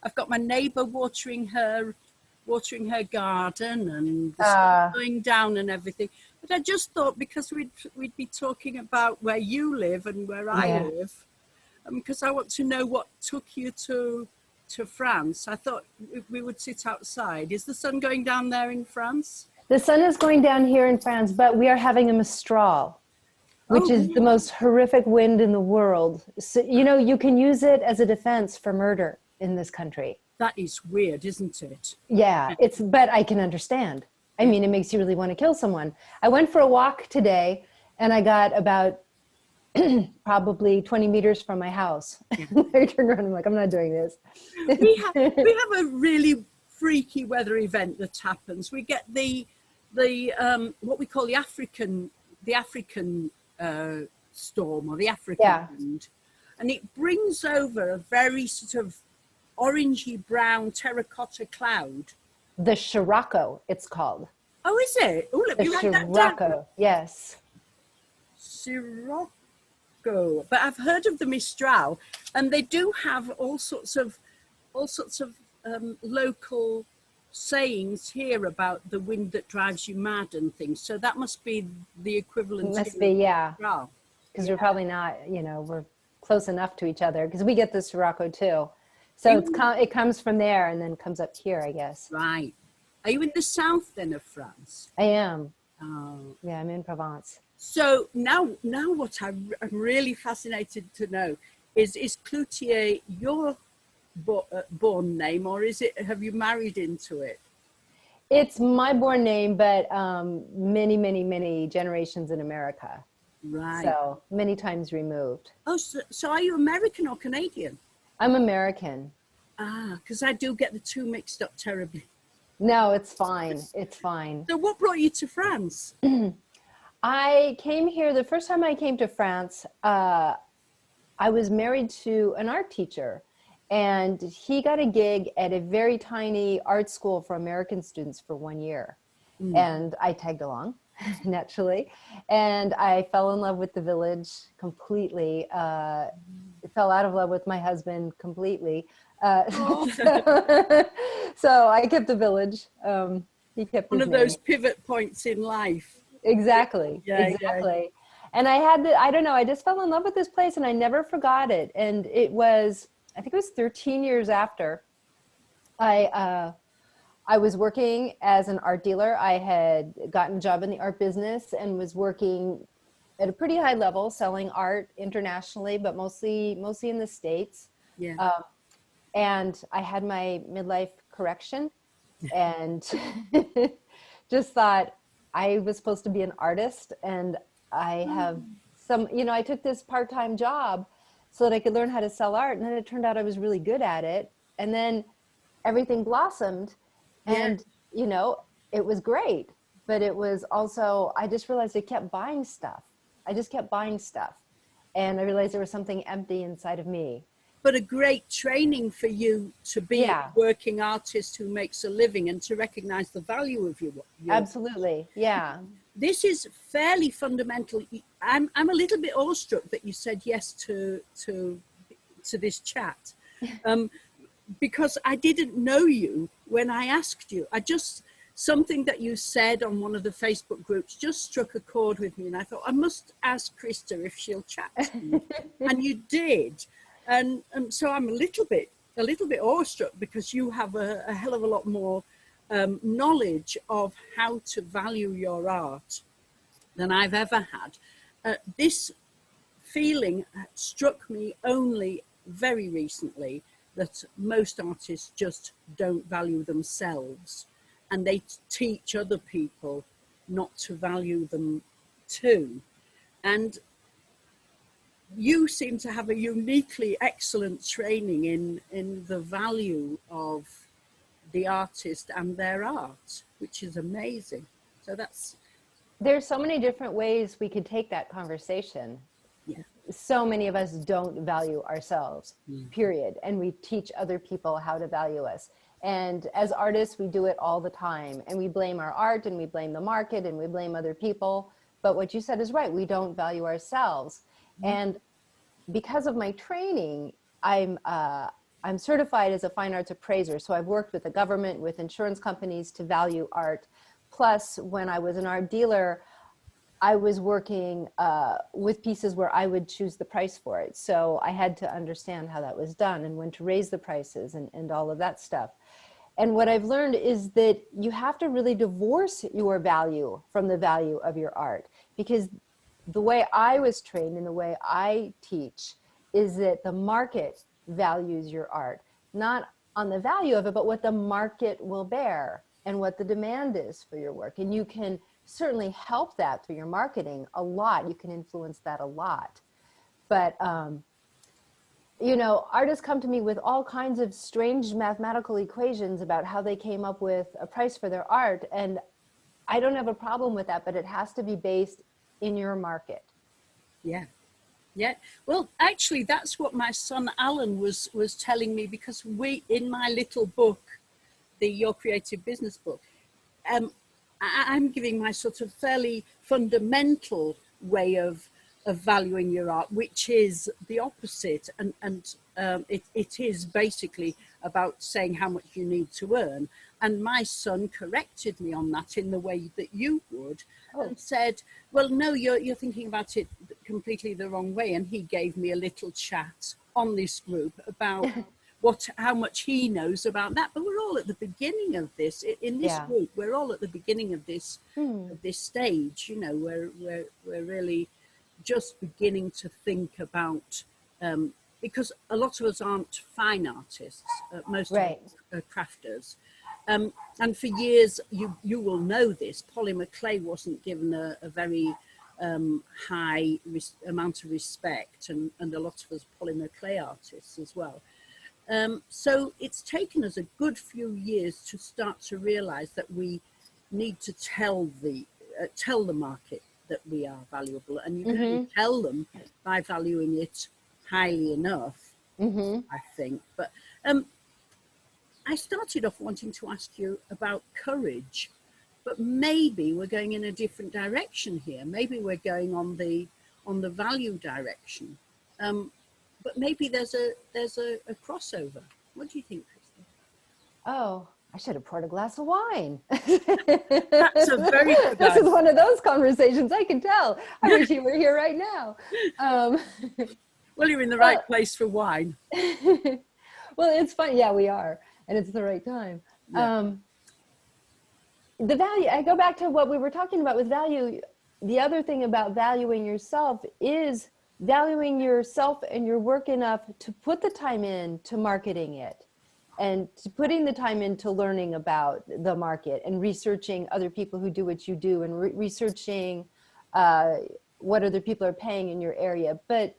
I've got my neighbour watering her garden, and the sun going down and everything. But I just thought, because we'd be talking about where you live and where I live, because I want to know what took you to France. I thought we would sit outside. Is the sun going down there in France? The sun is going down here in France, but we are having a mistral, which is the most horrific wind in the world. So, you know, you can use it as a defense for murder in this country. That is weird, isn't it? Yeah, but I can understand. I mean, it makes you really want to kill someone. I went for a walk today, and I got about probably 20 meters from my house. I turned around and I'm like, I'm not doing this. We have a really freaky weather event that happens. We get the what we call the African storm, or the African wind, and it brings over a very sort of orangey brown terracotta cloud. The Scirocco, it's called. Oh, is it? Oh, let me write that down. Scirocco, yes. Scirocco. But I've heard of the Mistral, and they do have all sorts of local sayings here about the wind that drives you mad and things. So that must be the equivalent. It must be, yeah. Because we're probably not, you know, we're close enough to each other, because we get the Scirocco too. So it comes from there and then comes up here, I guess. Right. Are you in the south then of France? I am. Oh. Yeah, I'm in Provence. So now what I'm really fascinated to know is Cloutier your born name, or have you married into it? It's my born name, but many generations in America. Right. So many times removed. Oh, so are you American or Canadian? I'm American. Ah, because I do get the two mixed up terribly. No, it's fine. It's fine. So what brought you to France? I came here, the first time I came to France, I was married to an art teacher, and he got a gig at a very tiny art school for American students for 1 year. And I tagged along, naturally, and I fell in love with the village completely. Fell out of love with my husband completely. So I kept the village. He kept one his of name. those pivot points in life. Exactly. Yeah, exactly. Yeah. And I don't know, I just fell in love with this place, and I never forgot it. And it was, I think it was 13 years after I was working as an art dealer. I had gotten a job in the art business and was working at a pretty high level, selling art internationally, but mostly in the States. Yeah. And I had my midlife correction, and just thought I was supposed to be an artist, and I have I took this part-time job so that I could learn how to sell art. And then it turned out I was really good at it. And then everything blossomed, and, it was great. But it was also, I just realized I kept buying stuff. And I realized there was something empty inside of me. But a great training for you to be a working artist who makes a living, and to recognize the value of your Absolutely. Yeah. This is fairly fundamental. I'm a little bit awestruck that you said yes to this chat, because I didn't know you when I asked you. Something that you said on one of the Facebook groups just struck a chord with me, and I thought I must ask Crista if she'll chat to me. And you did. And so I'm a little bit awestruck, because you have a hell of a lot more knowledge of how to value your art than I've ever had. This feeling struck me only very recently, that most artists just don't value themselves, and they teach other people not to value them too. And you seem to have a uniquely excellent training in the value of the artist and their art, which is amazing. So there's so many different ways we could take that conversation. Yeah. So many of us don't value ourselves, period. And we teach other people how to value us. And as artists, we do it all the time. And we blame our art, and we blame the market, and we blame other people. But what you said is right. We don't value ourselves. And because of my training, I'm certified as a fine arts appraiser. So I've worked with the government, with insurance companies to value art. Plus, when I was an art dealer, I was working with pieces where I would choose the price for it. So I had to understand how that was done and when to raise the prices and all of that stuff. And what I've learned is that you have to really divorce your value from the value of your art, because the way I was trained and the way I teach is that the market values your art, not on the value of it, but what the market will bear and what the demand is for your work. And you can certainly help that through your marketing a lot. You can influence that a lot. But, you know, artists come to me with all kinds of strange mathematical equations about how they came up with a price for their art. And I don't have a problem with that, but it has to be based in your market. Yeah. Yeah. Well, actually, that's what my son Alan was telling me, because in my little book, the Your Creative Business book, I'm giving my sort of fairly fundamental way of valuing your art, which is the opposite. And it is basically about saying how much you need to earn. And my son corrected me on that in the way that you would, and said, well, no, you're thinking about it completely the wrong way. And he gave me a little chat on this group about how much he knows about that. But we're all at the beginning of this. In this group, we're all at the beginning of this stage. You know, we're really just beginning to think about, because a lot of us aren't fine artists, most of us are crafters. And for years, you will know this, polymer clay wasn't given a very high amount of respect, and a lot of us polymer clay artists as well. So it's taken us a good few years to start to realize that we need to tell the market that we are valuable, and you can only tell them by valuing it highly enough, I think. But I started off wanting to ask you about courage, but maybe we're going in a different direction here. Maybe we're going on the value direction, but maybe there's a crossover. What do you think, Crista? Oh, I should have poured a glass of wine. That's a very good This idea. is one of those conversations, I can tell. I wish you were here right now. Well, you're in the right place for wine. Well, it's fun. Yeah, we are. And it's the right time. Yeah. The value, I go back to what we were talking about with value. The other thing about valuing yourself is valuing yourself and your work enough to put the time in to marketing it, and to putting the time into learning about the market and researching other people who do what you do, and researching what other people are paying in your area, but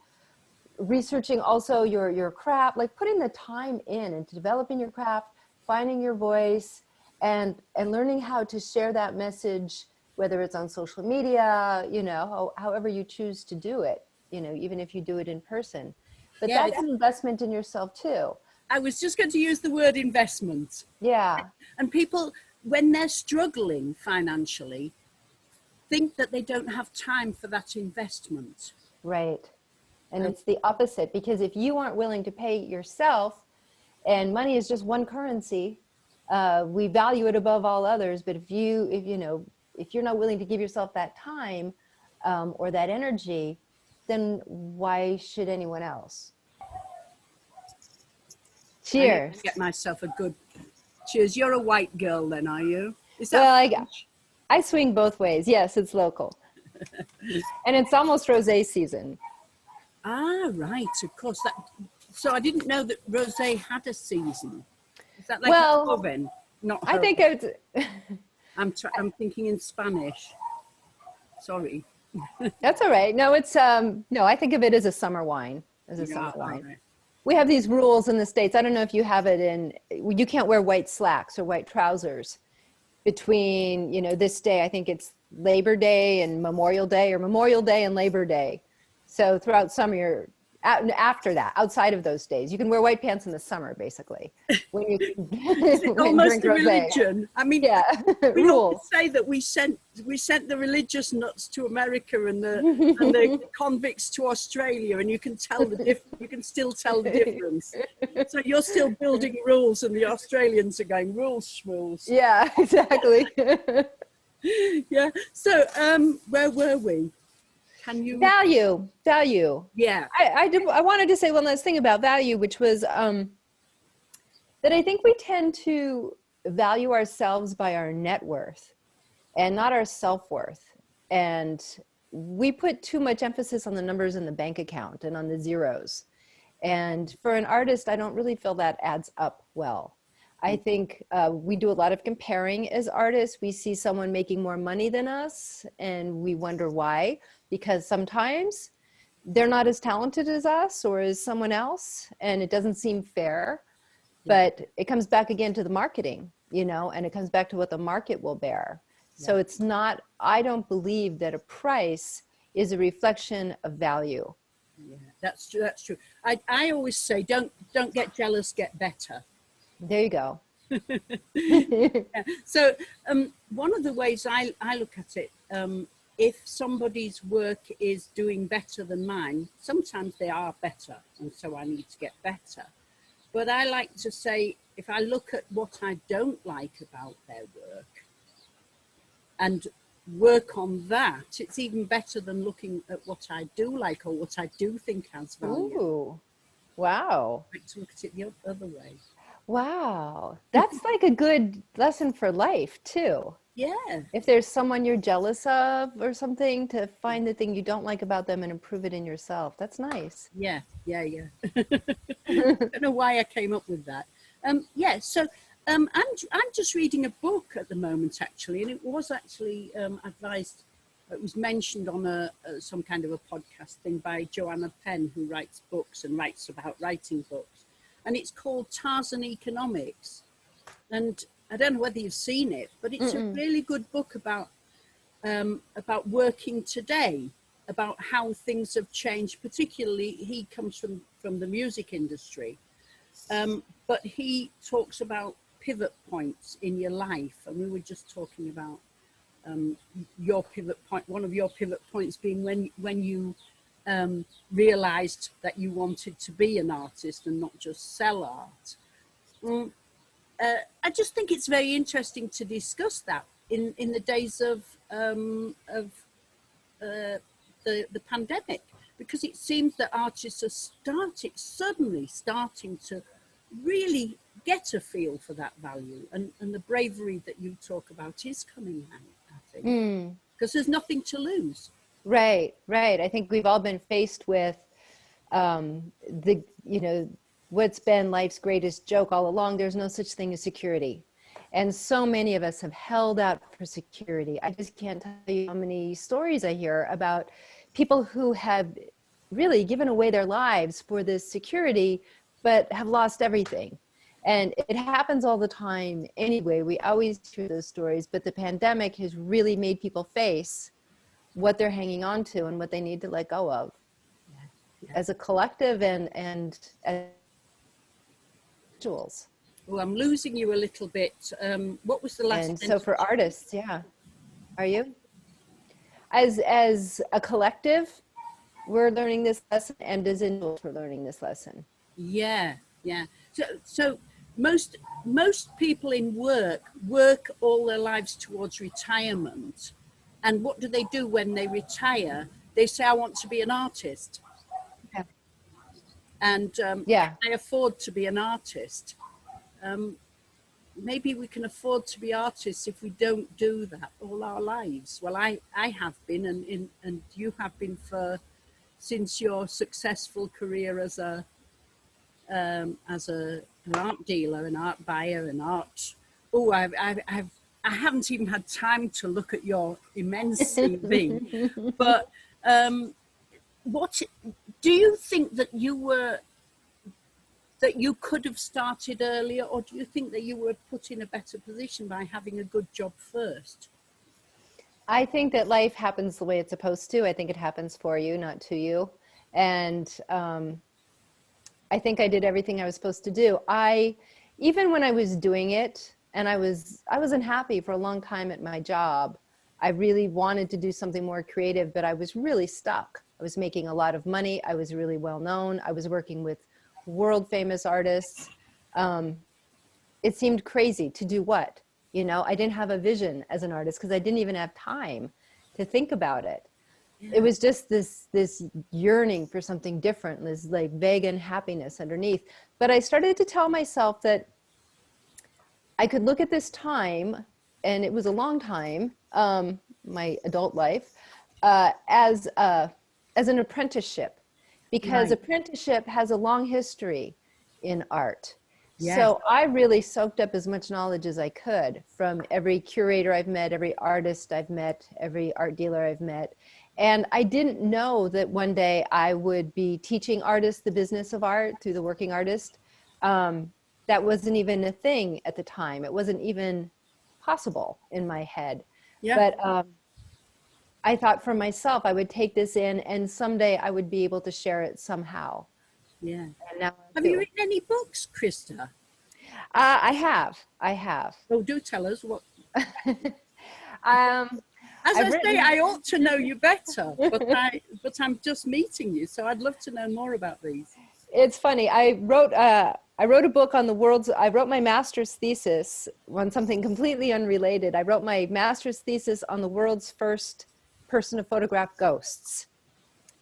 researching also your craft, like putting the time in into developing your craft, finding your voice, and learning how to share that message, whether it's on social media, you know, however you choose to do it, you know, even if you do it in person. But that's an investment in yourself too. I was just going to use the word investment. Yeah. And people, when they're struggling financially, think that they don't have time for that investment. Right. And it's the opposite, because if you aren't willing to pay yourself, and money is just one currency, we value it above all others. But if you're not willing to give yourself that time or that energy, then why should anyone else? Cheers. I need to get myself a good cheers. You're a white girl then, are you? Is that well, I swing both ways. Yes, it's local. And it's almost rosé season. Ah, right, of course. So I didn't know that rosé had a season. Is that like a joven? Not I think it's... I'm thinking in Spanish. Sorry. That's all right. No, it's no, I think of it as a summer wine. Summer wine. Right. We have these rules in the States. I don't know if you have it you can't wear white slacks or white trousers between, you know, this day, I think it's Labor Day and Memorial Day, or Memorial Day and Labor Day. So throughout summer, after that, outside of those days. You can wear white pants in the summer, basically, when you It's almost a religion. I mean, yeah. we always Rules. say that we sent the religious nuts to America and the convicts to Australia, and you can tell you can still tell the difference. So you're still building rules, and the Australians are going rules, schmools. Yeah, exactly. Yeah. So where were we? Can you Value. Yeah. I wanted to say one last thing about value, which was that I think we tend to value ourselves by our net worth and not our self-worth. And we put too much emphasis on the numbers in the bank account and on the zeros. And for an artist, I don't really feel that adds up well. I think we do a lot of comparing as artists. We see someone making more money than us and we wonder why, because sometimes they're not as talented as us or as someone else, and it doesn't seem fair. But it comes back again to the marketing, you know, and it comes back to what the market will bear. So it's not, I don't believe that a price is a reflection of value. Yeah, that's true. That's true. I always say, don't get jealous, get better. There you go. Yeah. So one of the ways I look at it, if somebody's work is doing better than mine, sometimes they are better, and so I need to get better. But I like to say, if I look at what I don't like about their work and work on that, it's even better than looking at what I do like or what I do think has value. Ooh, wow. I like to look at it the other way. Wow. That's like a good lesson for life too. Yeah. If there's someone you're jealous of or something, to find the thing you don't like about them and improve it in yourself. That's nice. Yeah. I don't know why I came up with that. Yeah. So I'm just reading a book at the moment, actually, and it was actually advised. It was mentioned on some kind of a podcast thing by Joanna Penn, who writes books and writes about writing books, and it's called Tarzan Economics. And I don't know whether you've seen it, but it's a really good book about working today, about how things have changed. Particularly, he comes from the music industry, but he talks about pivot points in your life, and we were just talking about your pivot point. One of your pivot points being when you realized that you wanted to be an artist and not just sell art. I just think it's very interesting to discuss that in the days of the pandemic, because it seems that artists are suddenly starting to really get a feel for that value, and the bravery that you talk about is coming out, I think, because there's nothing to lose. Right. I think we've all been faced with what's been life's greatest joke all along. There's no such thing as security. And so many of us have held out for security. I just can't tell you how many stories I hear about people who have really given away their lives for this security, but have lost everything. And it happens all the time anyway. We always hear those stories, but the pandemic has really made people face what they're hanging on to and what they need to let go of as a collective and as individuals. Well, I'm losing you a little bit. What was the last? And so for artists, yeah. Are you? As a collective, we're learning this lesson, and as individuals, we're learning this lesson. Yeah. So most people in work all their lives towards retirement. And what do when they retire? They say, I want to be an artist. Yeah. And yeah. I afford to be an artist. Maybe we can afford to be artists if we don't do that all our lives. Well, I have been, and you have been since your successful career as an art dealer, an art buyer, an art. Oh, I haven't even had time to look at your immense CV. But what do you think that you could have started earlier, or do you think that you were put in a better position by having a good job first? I think that life happens the way it's supposed to. I think it happens for you, not to you. And I think I did everything I was supposed to do. Even when I was doing it, and I was unhappy for a long time at my job, I really wanted to do something more creative, but I was really stuck. I was making a lot of money. I was really well known. I was working with world famous artists. It seemed crazy to do what? You know, I didn't have a vision as an artist because I didn't even have time to think about it. It was just this yearning for something different, this like vague unhappiness underneath. But I started to tell myself that I could look at this time, and it was a long time, my adult life, as an apprenticeship, because Right. apprenticeship has a long history in art. Yes. So I really soaked up as much knowledge as I could from every curator I've met, every artist I've met, every art dealer I've met. And I didn't know that one day I would be teaching artists the business of art through the working artist. That wasn't even a thing at the time. It wasn't even possible in my head. Yeah. But I thought for myself, I would take this in and someday I would be able to share it somehow. Yeah. And now I Have do. you written any books, Crista? I have. Oh, do tell us what. Um, As I've I say, written, I ought to know you better, but I'm just meeting you, so I'd love to know more about these. it's funny. I wrote a book on the world's, I wrote my master's thesis on something completely unrelated. I wrote my master's thesis on the world's first person to photograph ghosts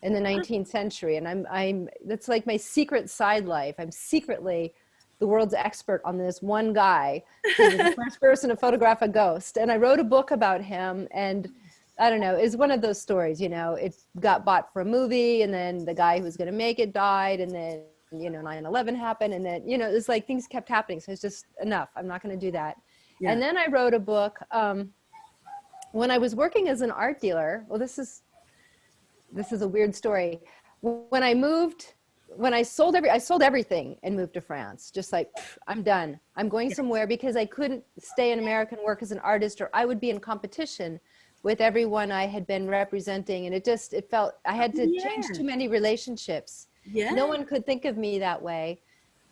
in the 19th century. And that's like my secret side life. I'm secretly the world's expert on this one guy who was the first person to photograph a ghost. And I wrote a book about him, and I don't know, it's one of those stories, you know, it got bought for a movie, and then the guy who was going to make it died, and then, you know, 9/11 happened, and then, you know, it's like things kept happening. So it's just enough. I'm not going to do that. Yeah. And then I wrote a book when I was working as an art dealer. Well, this is a weird story. When I sold everything and moved to France, just like, I'm done. I'm going somewhere, because I couldn't stay in America and work as an artist, or I would be in competition with everyone I had been representing. And it felt, I had to change too many relationships. Yeah. No one could think of me that way.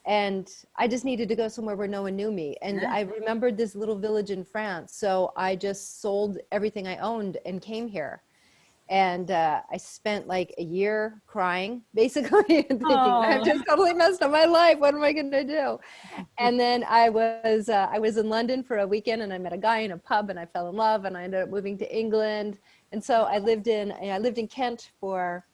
And I just needed to go somewhere where no one knew me. And I remembered this little village in France. So I just sold everything I owned and came here. And I spent like a year crying, basically, and thinking, I've just totally messed up my life. What am I going to do? And then I was in London for a weekend, and I met a guy in a pub, and I fell in love, and I ended up moving to England. And so I lived in Kent for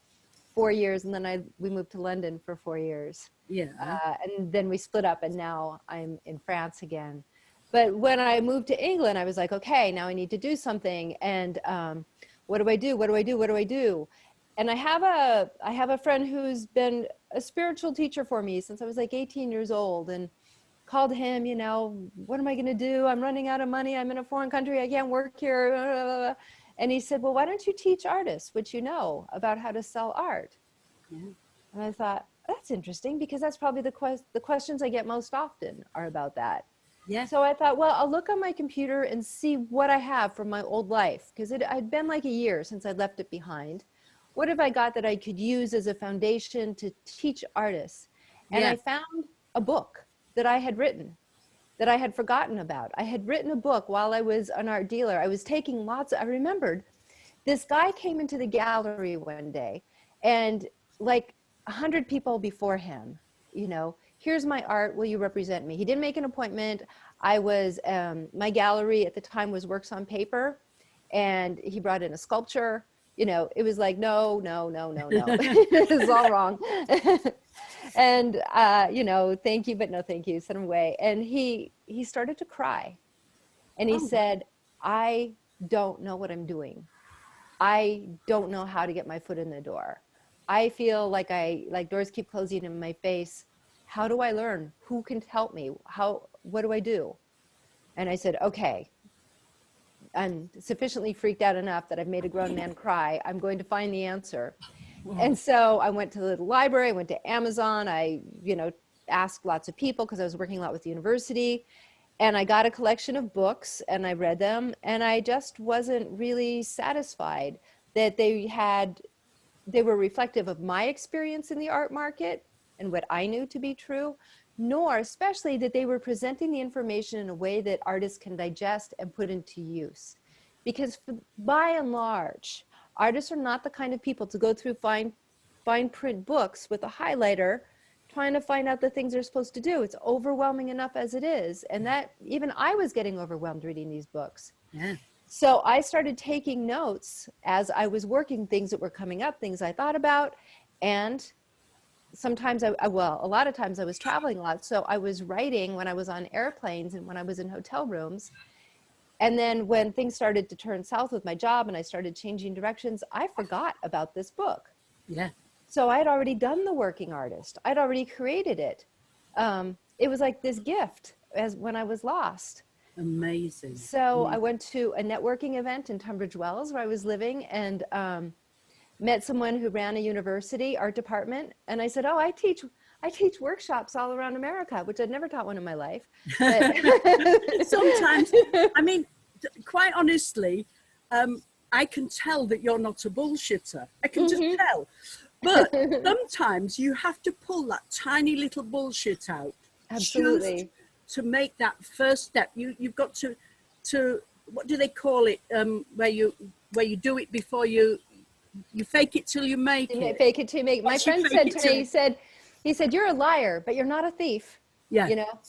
4 years, and then we moved to London for 4 years. Yeah. And then we split up, and now I'm in France again. But when I moved to England, I was like, okay, now I need to do something. And what do I do? What do I do? What do I do? And I have a friend who's been a spiritual teacher for me since I was like 18 years old, and called him, you know, what am I going to do? I'm running out of money. I'm in a foreign country. I can't work here. And he said, well, why don't you teach artists what you know about how to sell art? Yeah. And I thought, that's interesting, because that's probably the questions I get most often are about that. Yeah. So I thought, well, I'll look on my computer and see what I have from my old life, because I'd been like a year since I'd left it behind. What have I got that I could use as a foundation to teach artists? And I found a book that I had written that I had forgotten about. I had written a book while I was an art dealer. I was taking I remembered this guy came into the gallery one day, and like 100 people before him, you know, here's my art, will you represent me? He didn't make an appointment. I was, my gallery at the time was Works on Paper, and he brought in a sculpture. You know, it was like, no. This is all wrong. And, you know, thank you, but no thank you, sent him away. And he started to cry. And he said, I don't know what I'm doing. I don't know how to get my foot in the door. I feel like doors keep closing in my face. How do I learn? Who can help me? What do I do? And I said, okay, I'm sufficiently freaked out enough that I've made a grown man cry. I'm going to find the answer. And so I went to the library, I went to Amazon. I, you know, asked lots of people, because I was working a lot with the university, and I got a collection of books and I read them, and I just wasn't really satisfied that they had they were reflective of my experience in the art market and what I knew to be true, nor especially that they were presenting the information in a way that artists can digest and put into use. Because by and large, artists are not the kind of people to go through fine print books with a highlighter trying to find out the things they're supposed to do. It's overwhelming enough as it is. And that even I was getting overwhelmed reading these books. Yeah. So I started taking notes as I was working, things that were coming up, things I thought about. And sometimes a lot of times I was traveling a lot. So I was writing when I was on airplanes and when I was in hotel rooms. And then when things started to turn south with my job and I started changing directions, I forgot about this book. Yeah. So I'd already done the working artist. I'd already created it. It was like this gift as when I was lost. Amazing. So I went to a networking event in Tunbridge Wells where I was living and met someone who ran a university art department. And I said, oh, I teach workshops all around America, which I'd never taught one in my life. But Sometimes, I mean, quite honestly, I can tell that you're not a bullshitter. I can just tell. But sometimes you have to pull that tiny little bullshit out. Absolutely. Just to make that first step. You've got to what do they call it? Where you do it before you fake it till you make it. Fake it till you make it. My friend said to me, he said, you're a liar, but you're not a thief. Yeah. You know?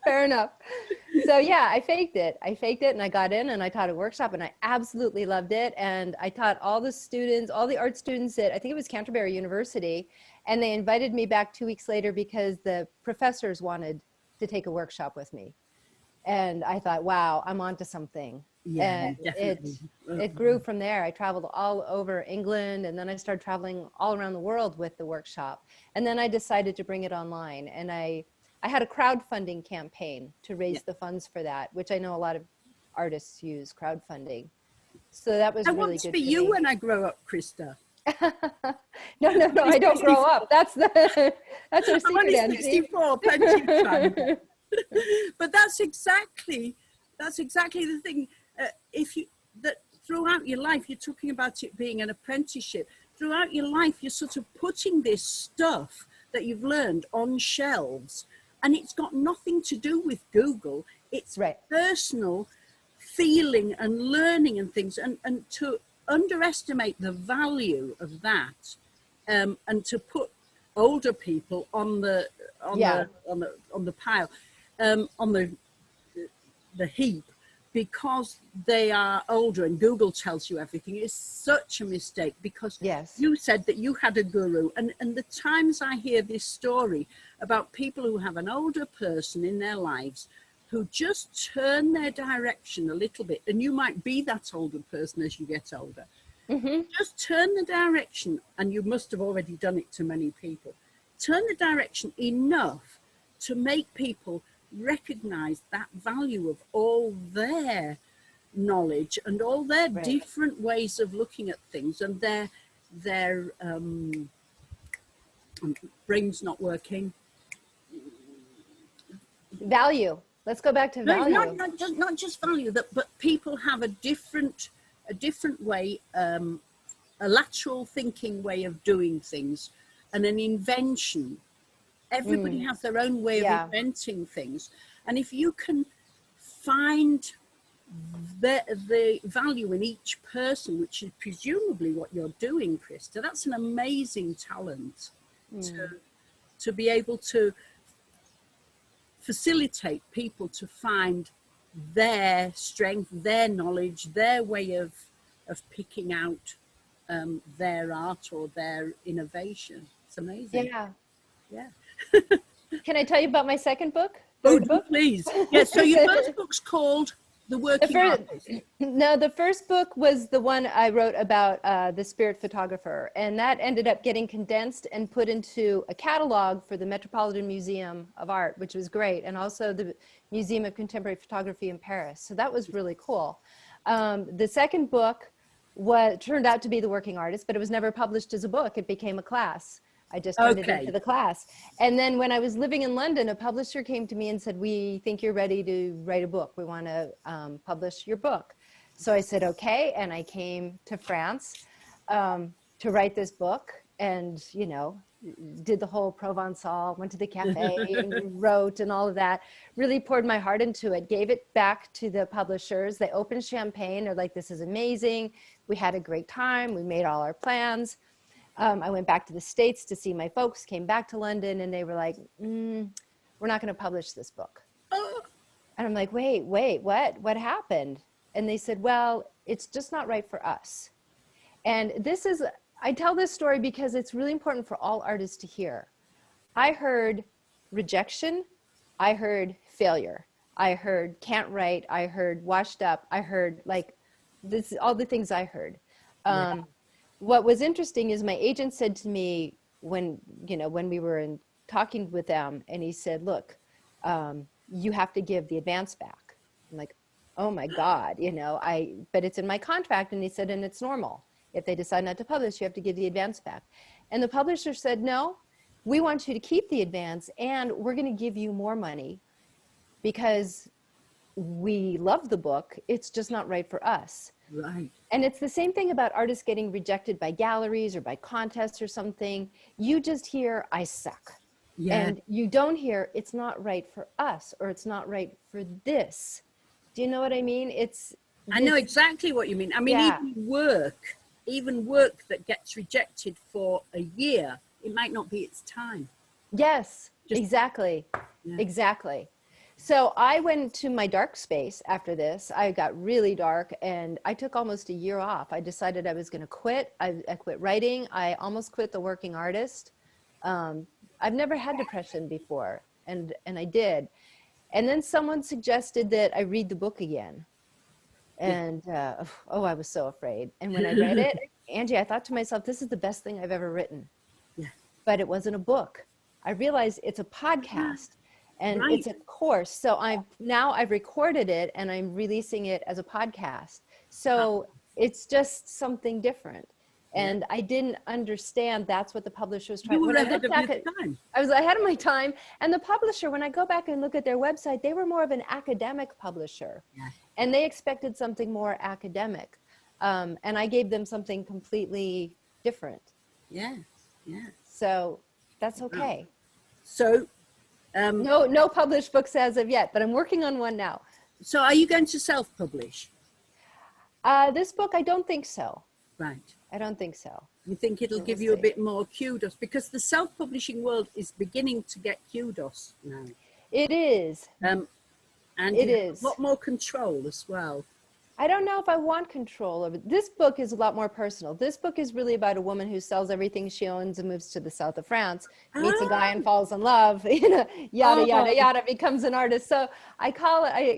Fair enough. So yeah, I faked it and I got in and I taught a workshop and I absolutely loved it. And I taught all the art students at, I think it was Canterbury University. And they invited me back 2 weeks later because the professors wanted to take a workshop with me. And I thought, wow, I'm onto something. Yeah, and definitely. it grew from there. I traveled all over England and then I started traveling all around the world with the workshop. And then I decided to bring it online. And I had a crowdfunding campaign to raise the funds for that, which I know a lot of artists use crowdfunding. So that was I really want to good be for you me. when I grow up, Krista. No, I don't grow up. That's our I'm secret, only Angie. 64, plenty of time. But that's exactly the thing. That throughout your life, you're talking about it being an apprenticeship. Throughout your life, you're sort of putting this stuff that you've learned on shelves, and it's got nothing to do with Google. It's personal feeling and learning and things, and to underestimate the value of that, and to put older people on the pile, on the heap, because they are older and Google tells you everything, is such a mistake. Because you said that you had a guru, and the times I hear this story about people who have an older person in their lives who just turn their direction a little bit, and you might be that older person as you get older, just turn the direction, and you must have already done it to many people, turn the direction enough to make people recognize that value of all their knowledge and all their different ways of looking at things, and their brain's not working. Value. Let's go back to value. Not just value, but people have a different way, a lateral thinking way of doing things, and an invention. Everybody has their own way of inventing things. And if you can find the value in each person, which is presumably what you're doing, Krista, that's an amazing talent to be able to facilitate people to find their strength, their knowledge, their way of picking out their art or their innovation. It's amazing. Yeah. Can I tell you about my second book? Third book? Please. Yes, so your first book's called The Working Artist. No, the first book was the one I wrote about the spirit photographer, and that ended up getting condensed and put into a catalog for the Metropolitan Museum of Art, which was great, and also the Museum of Contemporary Photography in Paris. So that was really cool. The second book turned out to be The Working Artist, but it was never published as a book. It became a class. I just turned it into the class. And then when I was living in London, a publisher came to me and said, we think you're ready to write a book. We want to publish your book. So I said, okay. And I came to France. to write this book, and, you know, did the whole Provençal, went to the cafe and wrote and all of that, really poured my heart into it, gave it back to the publishers. They opened champagne. They're like, this is amazing. We had a great time. We made all our plans. I went back to the States to see my folks, came back to London, and they were like, we're not going to publish this book. And I'm like, wait, what happened? And they said, well, it's just not right for us. And I tell this story because it's really important for all artists to hear. I heard rejection. I heard failure. I heard can't write. I heard washed up. I heard like this, all the things I heard. What was interesting is my agent said to me when we were talking with them, and he said, look, you have to give the advance back. I'm like, oh my God, but it's in my contract. And he said, and it's normal. If they decide not to publish, you have to give the advance back. And the publisher said, no, we want you to keep the advance, and we're going to give you more money because we love the book. It's just not right for us. Right. And it's the same thing about artists getting rejected by galleries or by contests or something. You just hear, I suck. Yeah. And you don't hear, it's not right for us, or it's not right for this. Do you know what I mean? I know exactly what you mean. I mean, yeah. even work that gets rejected for a year, it might not be its time. Yes, exactly. Yeah. Exactly. So I went to my dark space after this. I got really dark, and I took almost a year off. I decided I was going to quit. I quit writing. I almost quit the working artist. I've never had depression before, and I did. And then someone suggested that I read the book again. And, I was so afraid. And when I read it, Angie, I thought to myself, this is the best thing I've ever written. Yeah. But it wasn't a book. I realized it's a podcast, and it's a course. So I've recorded it, and I'm releasing it as a podcast. So it's just something different. And I didn't understand that's what the publisher was trying. You were ahead of your time. I was ahead of my time. And the publisher, when I go back and look at their website, they were more of an academic publisher. Yeah. And they expected something more academic. And I gave them something completely different. Yeah, yeah. So that's okay. So no published books as of yet, but I'm working on one now. So are you going to self-publish? This book, I don't think so. Right. I don't think so. You think it'll give you a bit more kudos? Because the self-publishing world is beginning to get kudos now. It is. And it is a lot more control as well. I don't know if I want control over it. This book is a lot more personal. This book is really about a woman who sells everything she owns and moves to the south of France, meets a guy and falls in love, yada, yada, yada, becomes an artist. So I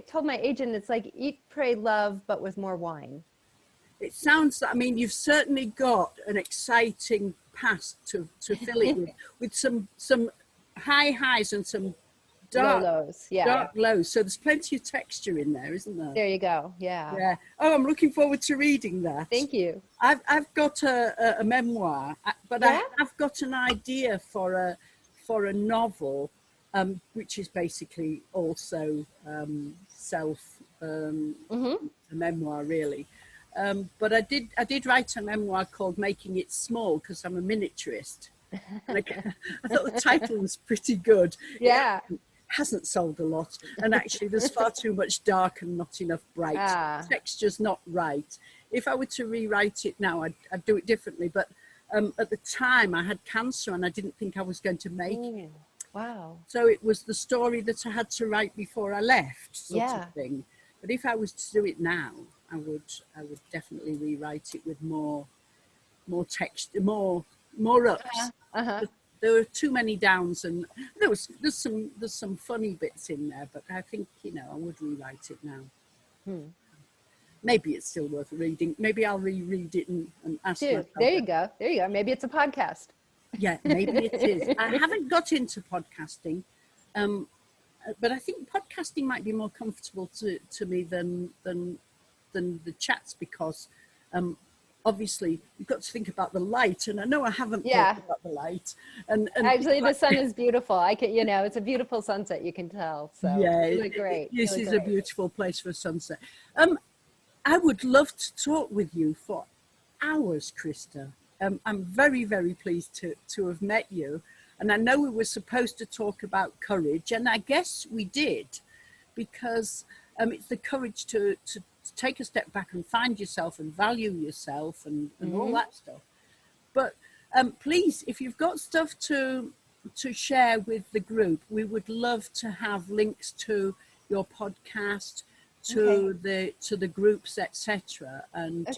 told my agent, it's like eat, pray, love, but with more wine. It sounds, I mean, you've certainly got an exciting past to fill it with some high highs and some dark lows. Yeah. Dark lows. So there's plenty of texture in there, isn't there? There you go. Yeah. Yeah. Oh, I'm looking forward to reading that. Thank you. I've got a memoir, but I have got an idea for a novel, which is basically also a memoir, really. But I did write a memoir called Making It Small, because I'm a miniaturist. I thought the title was pretty good. Yeah. It hasn't sold a lot, and actually there's far too much dark and not enough bright. The texture's not right. If I were to rewrite it now, I'd do it differently, but at the time I had cancer and I didn't think I was going to make it. Wow. So it was the story that I had to write before I left, sort of thing. But if I was to do it now, I would definitely rewrite it with more text, more ups. There were too many downs, and there's some funny bits in there. But I think I would rewrite it now. Maybe it's still worth reading. Maybe I'll reread it and ask. There you go. Maybe it's a podcast. Yeah, maybe it is. I haven't got into podcasting, but I think podcasting might be more comfortable to me than the chats, because obviously you've got to think about the light, and I know I haven't thought about the light. And actually, the sun is beautiful. I can, it's a beautiful sunset. You can tell. So yeah, it's really great. This is a beautiful place for a sunset. I would love to talk with you for hours, Crista. I'm very, very pleased to have met you. And I know we were supposed to talk about courage, and I guess we did, because it's the courage to take a step back and find yourself and value yourself and all that stuff. But please, if you've got stuff to share with the group, we would love to have links to your podcast, to the groups, etc. And would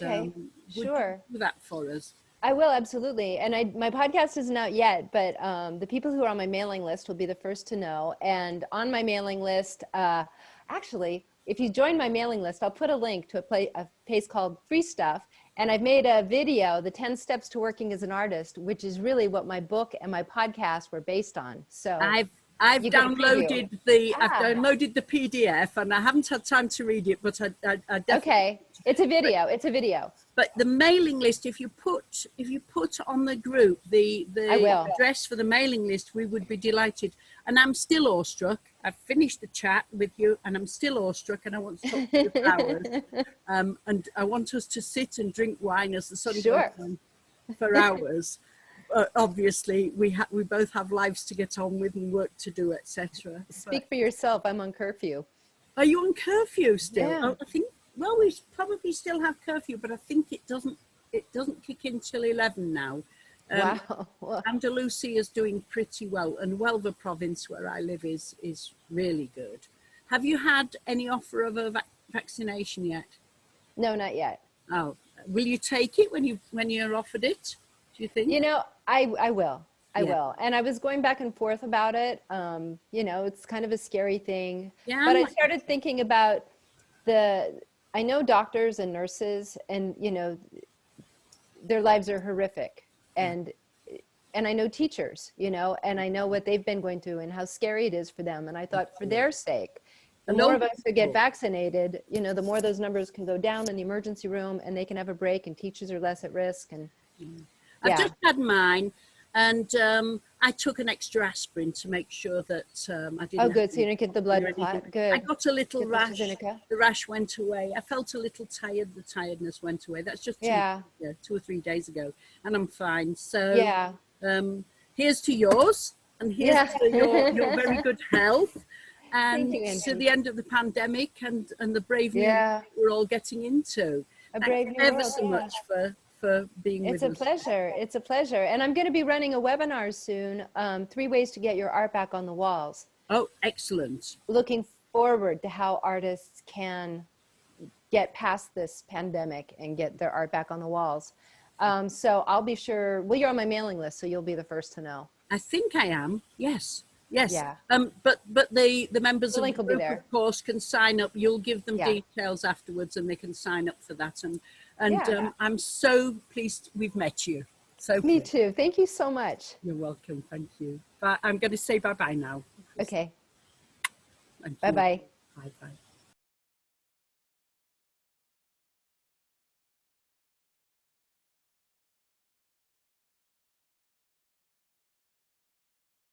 you do that for us? I will, absolutely. And my podcast isn't out yet, but the people who are on my mailing list will be the first to know. And on my mailing list, actually, if you join my mailing list, I'll put a link to a place called Free Stuff. And I've made a video, The 10 Steps to Working as an Artist, which is really what my book and my podcast were based on. So I've downloaded the PDF, and I haven't had time to read it, but I definitely. Okay, it's a video. It's a video. But the mailing list, if you put on the group the address for the mailing list, we would be delighted. And I'm still awestruck. I've finished the chat with you, and I'm still awestruck, and I want to talk to you for hours. And I want us to sit and drink wine as the sun goes on for hours. Obviously, we both have lives to get on with and work to do, etc. Speak for yourself. I'm on curfew. Are you on curfew still? Yeah. I think. Well, we probably still have curfew, but I think it doesn't kick in till 11 now. Wow. Andalusia is doing pretty well, and Huelva province, where I live, is really good. Have you had any offer of a vaccination yet? No, not yet. Oh, will you take it when you're offered it? Do you think? You know, I will. I will. And I was going back and forth about it. You know, it's kind of a scary thing. Yeah. But I started thinking about I know doctors and nurses, and, you know, their lives are horrific. And I know teachers, you know, and I know what they've been going through and how scary it is for them. And I thought, for their sake, the more of us who get vaccinated, you know, the more those numbers can go down in the emergency room, and they can have a break, and teachers are less at risk. And I just had mine, and I took an extra aspirin to make sure that I didn't. Oh, good. So you didn't get the blood clot. Good. I got a little rash. The rash went away. I felt a little tired. The tiredness went away. That's just 2 or 3 days ago, and I'm fine. So here's to yours, and here's to your very good health, and to the end of the pandemic and the brave new year we're all getting into. A brave new ever so much for being with us. It's a pleasure. It's a pleasure. And I'm going to be running a webinar soon, 3 ways to get your art back on the walls. Oh, excellent. Looking forward to how artists can get past this pandemic and get their art back on the walls. So I'll be sure, well, you're on my mailing list, so you'll be the first to know. I think I am. Yes. Yeah. But the members of the group, of course, can sign up. You'll give them details afterwards, and they can sign up for that. And I'm so pleased we've met you. So me too. Thank you so much. You're welcome. Thank you. But I'm going to say bye-bye now. Okay. Bye-bye. Bye-bye.